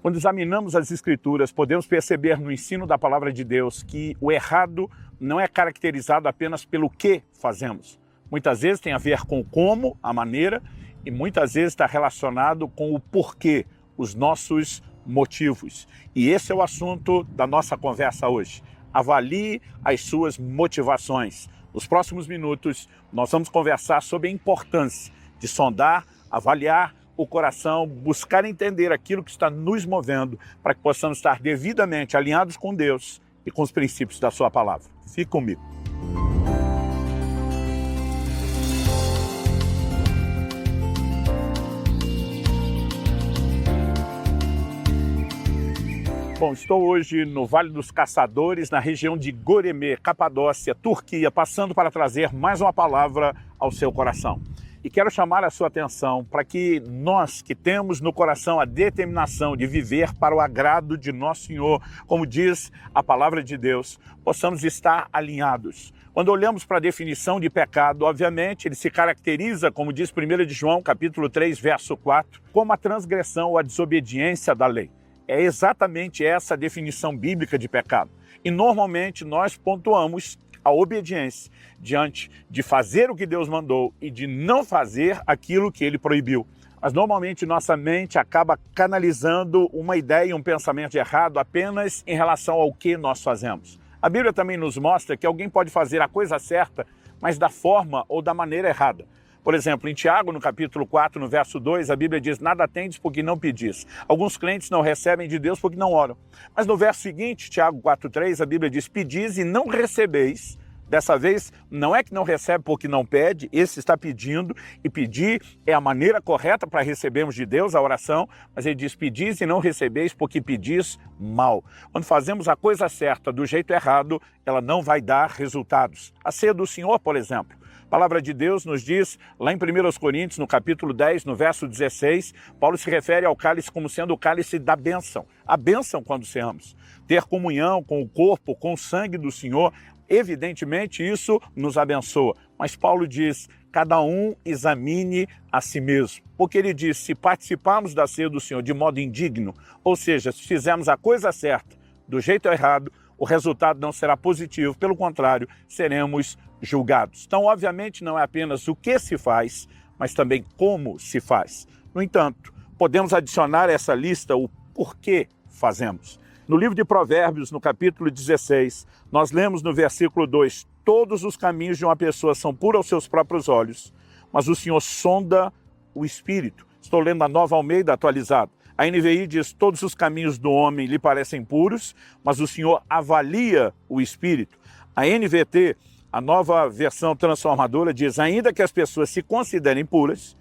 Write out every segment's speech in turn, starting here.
Quando examinamos as Escrituras, podemos perceber no ensino da Palavra de Deus que o errado não é caracterizado apenas pelo que fazemos. Muitas vezes tem a ver com o como, a maneira, e muitas vezes está relacionado com o porquê, os nossos motivos. E esse é o assunto da nossa conversa hoje. Avalie as suas motivações. Nos próximos minutos, nós vamos conversar sobre a importância de sondar, avaliar o coração, buscar entender aquilo que está nos movendo para que possamos estar devidamente alinhados com Deus e com os princípios da sua palavra. Fique comigo. Bom, estou hoje no Vale dos Caçadores, na região de Göreme, Capadócia, Turquia, passando para trazer mais uma palavra ao seu coração. E quero chamar a sua atenção para que nós que temos no coração a determinação de viver para o agrado de nosso Senhor, como diz a palavra de Deus, possamos estar alinhados. Quando olhamos para a definição de pecado, obviamente ele se caracteriza, como diz 1 de João, capítulo 3, verso 4, como a transgressão ou a desobediência da lei. É exatamente essa a definição bíblica de pecado. E normalmente nós pontuamos a obediência diante de fazer o que Deus mandou e de não fazer aquilo que Ele proibiu. Mas normalmente nossa mente acaba canalizando uma ideia e um pensamento errado apenas em relação ao que nós fazemos. A Bíblia também nos mostra que alguém pode fazer a coisa certa, mas da forma ou da maneira errada. Por exemplo, em Tiago, no capítulo 4, no verso 2, a Bíblia diz: nada tendes porque não pedis. Alguns crentes não recebem de Deus porque não oram. Mas no verso seguinte, Tiago 4,3, a Bíblia diz: pedis e não recebeis. Dessa vez, não é que não recebe porque não pede, esse está pedindo, e pedir é a maneira correta para recebermos de Deus a oração, mas ele diz: pedis e não recebeis porque pedis mal. Quando fazemos a coisa certa do jeito errado, ela não vai dar resultados. A ceia do Senhor, por exemplo. A palavra de Deus nos diz, lá em 1 Coríntios, no capítulo 10, no verso 16, Paulo se refere ao cálice como sendo o cálice da bênção. A bênção quando ceamos. Ter comunhão com o corpo, com o sangue do Senhor, evidentemente isso nos abençoa. Mas Paulo diz, cada um examine a si mesmo. Porque ele diz, se participarmos da ceia do Senhor de modo indigno, ou seja, se fizermos a coisa certa do jeito errado, o resultado não será positivo, pelo contrário, seremos julgados. Então, obviamente, não é apenas o que se faz, mas também como se faz. No entanto, podemos adicionar a essa lista o porquê fazemos. No livro de Provérbios, no capítulo 16, nós lemos no versículo 2, todos os caminhos de uma pessoa são puros aos seus próprios olhos, mas o Senhor sonda o espírito. Estou lendo a Nova Almeida atualizada. A NVI diz, todos os caminhos do homem lhe parecem puros, mas o Senhor avalia o espírito. A NVT, a nova versão transformadora, diz, ainda que as pessoas se considerem puras,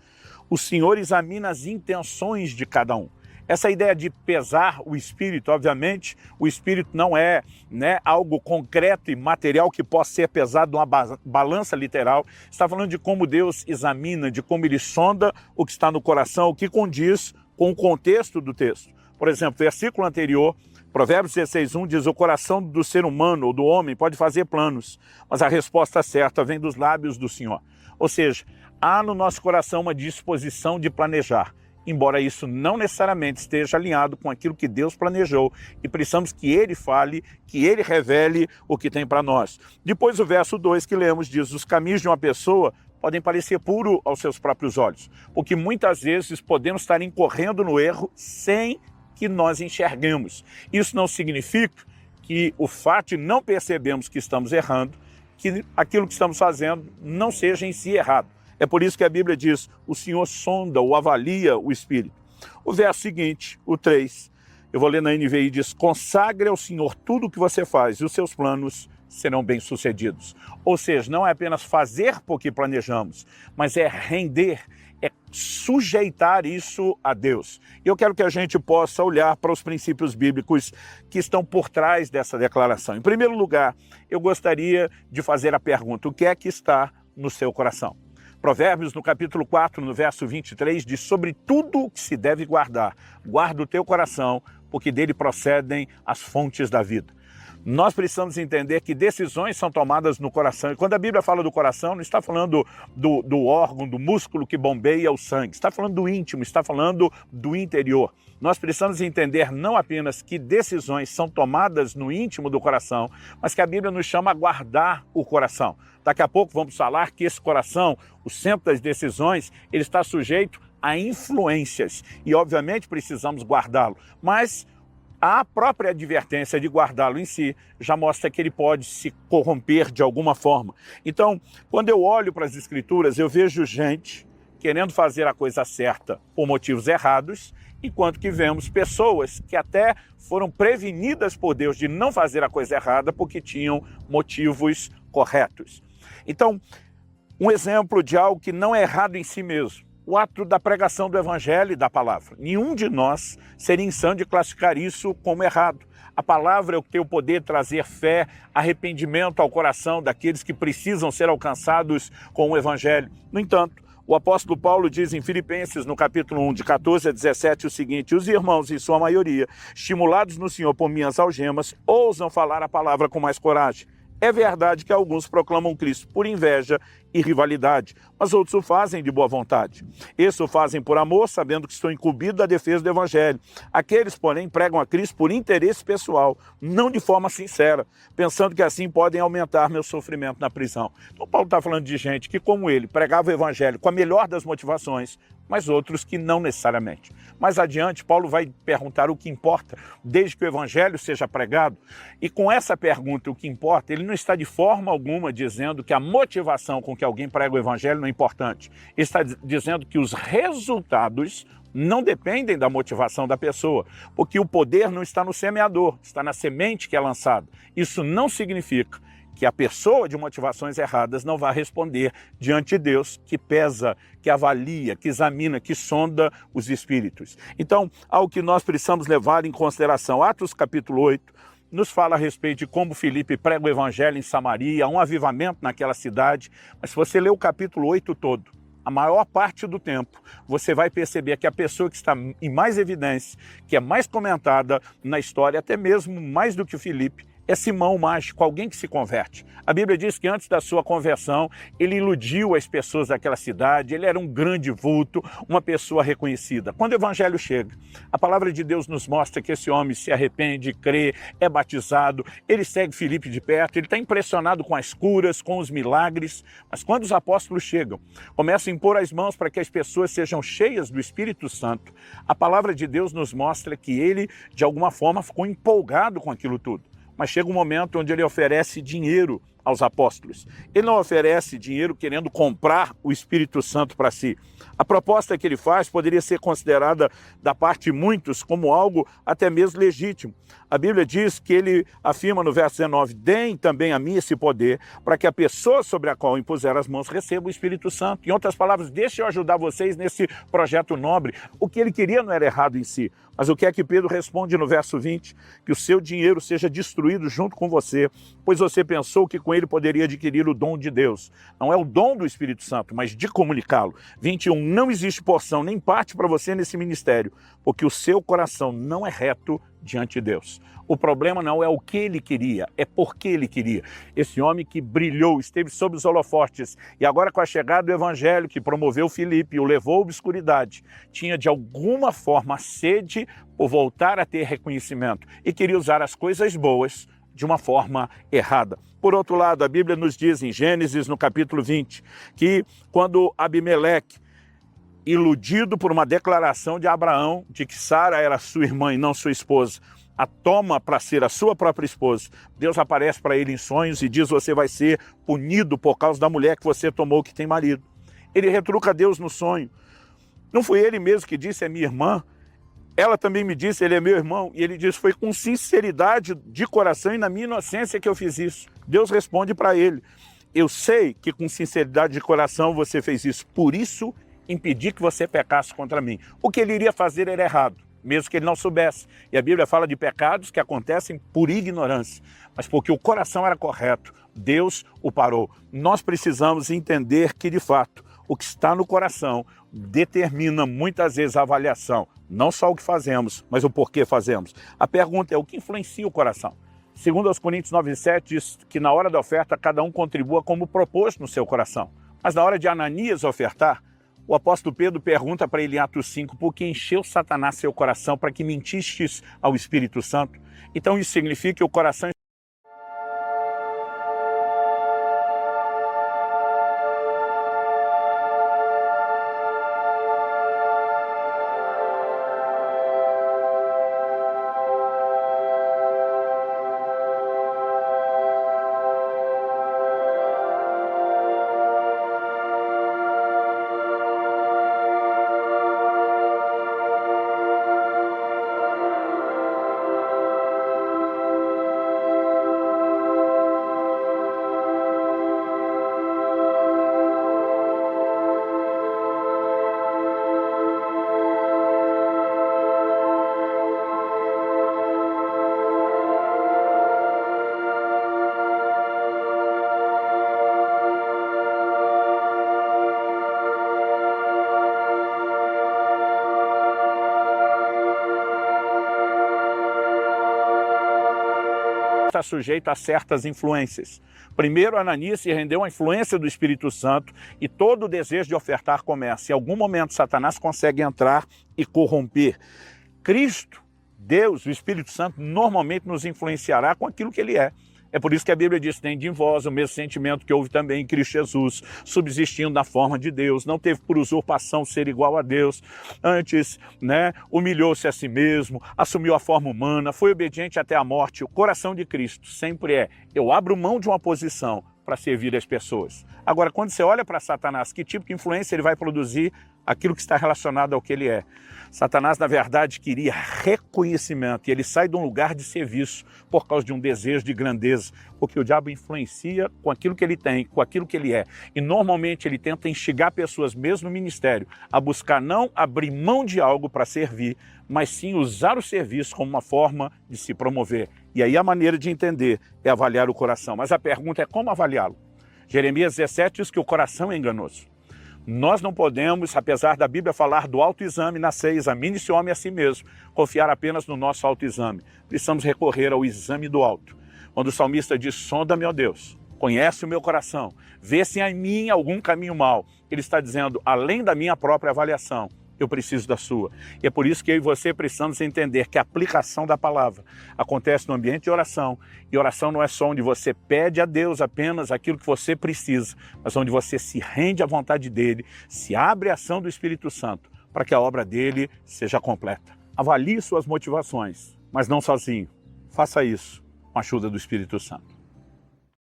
o Senhor examina as intenções de cada um. Essa ideia de pesar o espírito, obviamente, o espírito não é algo concreto e material que possa ser pesado numa balança literal. Está falando de como Deus examina, de como Ele sonda o que está no coração, o que condiz com o contexto do texto. Por exemplo, versículo anterior, Provérbios 16:1 diz, o coração do ser humano ou do homem pode fazer planos, mas a resposta certa vem dos lábios do Senhor. Ou seja, há no nosso coração uma disposição de planejar, embora isso não necessariamente esteja alinhado com aquilo que Deus planejou, e precisamos que Ele fale, que Ele revele o que tem para nós. Depois o verso 2 que lemos diz, os caminhos de uma pessoa podem parecer puros aos seus próprios olhos, porque muitas vezes podemos estar incorrendo no erro sem que nós enxerguemos. Isso não significa que o fato de não percebermos que estamos errando, que aquilo que estamos fazendo não seja em si errado. É por isso que a Bíblia diz, o Senhor sonda ou avalia o espírito. O verso seguinte, o 3, eu vou ler na NVI, diz, consagre ao Senhor tudo o que você faz e os seus planos serão bem-sucedidos. Ou seja, não é apenas fazer porque planejamos, mas é render, é sujeitar isso a Deus. E eu quero que a gente possa olhar para os princípios bíblicos que estão por trás dessa declaração. Em primeiro lugar, eu gostaria de fazer a pergunta, o que é que está no seu coração? Provérbios, no capítulo 4, no verso 23, diz, sobre tudo o que se deve guardar, guarda o teu coração, porque dele procedem as fontes da vida. Nós precisamos entender que decisões são tomadas no coração. E quando a Bíblia fala do coração, não está falando do órgão, do músculo que bombeia o sangue. Está falando do íntimo, está falando do interior. Nós precisamos entender não apenas que decisões são tomadas no íntimo do coração, mas que a Bíblia nos chama a guardar o coração. Daqui a pouco vamos falar que esse coração, o centro das decisões, ele está sujeito a influências. E, obviamente, precisamos guardá-lo. Mas a própria advertência de guardá-lo em si já mostra que ele pode se corromper de alguma forma. Então, quando eu olho para as Escrituras, eu vejo gente querendo fazer a coisa certa por motivos errados, enquanto que vemos pessoas que até foram prevenidas por Deus de não fazer a coisa errada porque tinham motivos corretos. Então, um exemplo de algo que não é errado em si mesmo. O ato da pregação do Evangelho e da palavra. Nenhum de nós seria insano de classificar isso como errado. A palavra é o que tem o poder de trazer fé, arrependimento ao coração daqueles que precisam ser alcançados com o Evangelho. No entanto, o apóstolo Paulo diz em Filipenses, no capítulo 1, de 14 a 17, o seguinte: os irmãos, em sua maioria, estimulados no Senhor por minhas algemas, ousam falar a palavra com mais coragem. É verdade que alguns proclamam Cristo por inveja e rivalidade, mas outros o fazem de boa vontade. Esses o fazem por amor, sabendo que estou incumbido da defesa do Evangelho. Aqueles, porém, pregam a Cristo por interesse pessoal, não de forma sincera, pensando que assim podem aumentar meu sofrimento na prisão. Então Paulo está falando de gente que, como ele, pregava o Evangelho com a melhor das motivações, mas outros que não necessariamente. Mais adiante, Paulo vai perguntar o que importa, desde que o Evangelho seja pregado. E com essa pergunta, o que importa, ele não está de forma alguma dizendo que a motivação com que alguém prega o Evangelho não é importante. Ele está dizendo que os resultados não dependem da motivação da pessoa, porque o poder não está no semeador, está na semente que é lançada. Isso não significa que a pessoa de motivações erradas não vai responder diante de Deus, que pesa, que avalia, que examina, que sonda os espíritos. Então, algo que nós precisamos levar em consideração, Atos capítulo 8, nos fala a respeito de como Filipe prega o Evangelho em Samaria, há um avivamento naquela cidade, mas se você ler o capítulo 8 todo, a maior parte do tempo, você vai perceber que a pessoa que está em mais evidência, que é mais comentada na história, até mesmo mais do que o Filipe, é Simão o mágico, alguém que se converte. A Bíblia diz que antes da sua conversão, ele iludiu as pessoas daquela cidade, ele era um grande vulto, uma pessoa reconhecida. Quando o Evangelho chega, a palavra de Deus nos mostra que esse homem se arrepende, crê, é batizado, ele segue Filipe de perto, ele está impressionado com as curas, com os milagres, mas quando os apóstolos chegam, começam a impor as mãos para que as pessoas sejam cheias do Espírito Santo, a palavra de Deus nos mostra que ele, de alguma forma, ficou empolgado com aquilo tudo. Mas chega um momento onde ele oferece dinheiro aos apóstolos. Ele não oferece dinheiro querendo comprar o Espírito Santo para si. A proposta que ele faz poderia ser considerada da parte de muitos como algo até mesmo legítimo. A Bíblia diz que ele afirma no verso 19, deem também a mim esse poder para que a pessoa sobre a qual impuser as mãos receba o Espírito Santo. Em outras palavras, deixe eu ajudar vocês nesse projeto nobre. O que ele queria não era errado em si, mas o que é que Pedro responde no verso 20? Que o seu dinheiro seja destruído junto com você, pois você pensou que com ele poderia adquirir o dom de Deus. Não é o dom do Espírito Santo, mas de comunicá-lo. 21, não existe porção nem parte para você nesse ministério, porque o seu coração não é reto diante de Deus. O problema não é o que ele queria, é porque ele queria. Esse homem que brilhou, esteve sob os holofotes, e agora com a chegada do Evangelho, que promoveu Filipe e o levou à obscuridade, tinha de alguma forma sede por voltar a ter reconhecimento e queria usar as coisas boas de uma forma errada. Por outro lado, a Bíblia nos diz em Gênesis, no capítulo 20, que quando Abimeleque, iludido por uma declaração de Abraão de que Sara era sua irmã e não sua esposa, a toma para ser a sua própria esposa, Deus aparece para ele em sonhos e diz: você vai ser punido por causa da mulher que você tomou que tem marido. Ele retruca Deus no sonho. Não foi ele mesmo que disse: é minha irmã? Ela também me disse: ele é meu irmão. E ele diz: foi com sinceridade de coração e na minha inocência que eu fiz isso. Deus responde para ele: eu sei que com sinceridade de coração você fez isso, por isso impedir que você pecasse contra mim. O que ele iria fazer era errado, mesmo que ele não soubesse. E a Bíblia fala de pecados que acontecem por ignorância, mas porque o coração era correto, Deus o parou. Nós precisamos entender que, de fato, o que está no coração determina muitas vezes a avaliação, não só o que fazemos, mas o porquê fazemos. A pergunta é: o que influencia o coração? Segundo aos Coríntios 9:7 diz que na hora da oferta cada um contribua como propôs no seu coração. Mas na hora de Ananias ofertar, o apóstolo Pedro pergunta para ele em Atos 5, por que encheu Satanás seu coração para que mentistes ao Espírito Santo? Então isso significa que o coração está sujeito a certas influências. Primeiro, Ananias se rendeu à influência do Espírito Santo e todo o desejo de ofertar começa. Em algum momento, Satanás consegue entrar e corromper. Cristo, Deus, o Espírito Santo, normalmente nos influenciará com aquilo que ele é. É por isso que a Bíblia diz, tende em vós o mesmo sentimento que houve também em Cristo Jesus, subsistindo na forma de Deus, não teve por usurpação ser igual a Deus, antes, humilhou-se a si mesmo, assumiu a forma humana, foi obediente até a morte. O coração de Cristo sempre é, eu abro mão de uma posição para servir as pessoas. Agora, quando você olha para Satanás, que tipo de influência ele vai produzir? Aquilo que está relacionado ao que ele é. Satanás, na verdade, queria reconhecimento, e ele sai de um lugar de serviço por causa de um desejo de grandeza, porque o diabo influencia com aquilo que ele tem, com aquilo que ele é. E normalmente ele tenta instigar pessoas, mesmo no ministério, a buscar não abrir mão de algo para servir, mas sim usar o serviço como uma forma de se promover. E aí a maneira de entender é avaliar o coração. Mas a pergunta é como avaliá-lo? Jeremias 17 diz que o coração é enganoso. Nós não podemos, apesar da Bíblia falar do autoexame na ceia, examine-se o homem a si mesmo, confiar apenas no nosso autoexame. Precisamos recorrer ao exame do alto. Quando o salmista diz, sonda-me, ó Deus, conhece o meu coração, vê se há em mim algum caminho mau. Ele está dizendo, além da minha própria avaliação, eu preciso da sua. E é por isso que eu e você precisamos entender que a aplicação da palavra acontece no ambiente de oração. E oração não é só onde você pede a Deus apenas aquilo que você precisa, mas onde você se rende à vontade dele, se abre a ação do Espírito Santo para que a obra dele seja completa. Avalie suas motivações, mas não sozinho. Faça isso com a ajuda do Espírito Santo.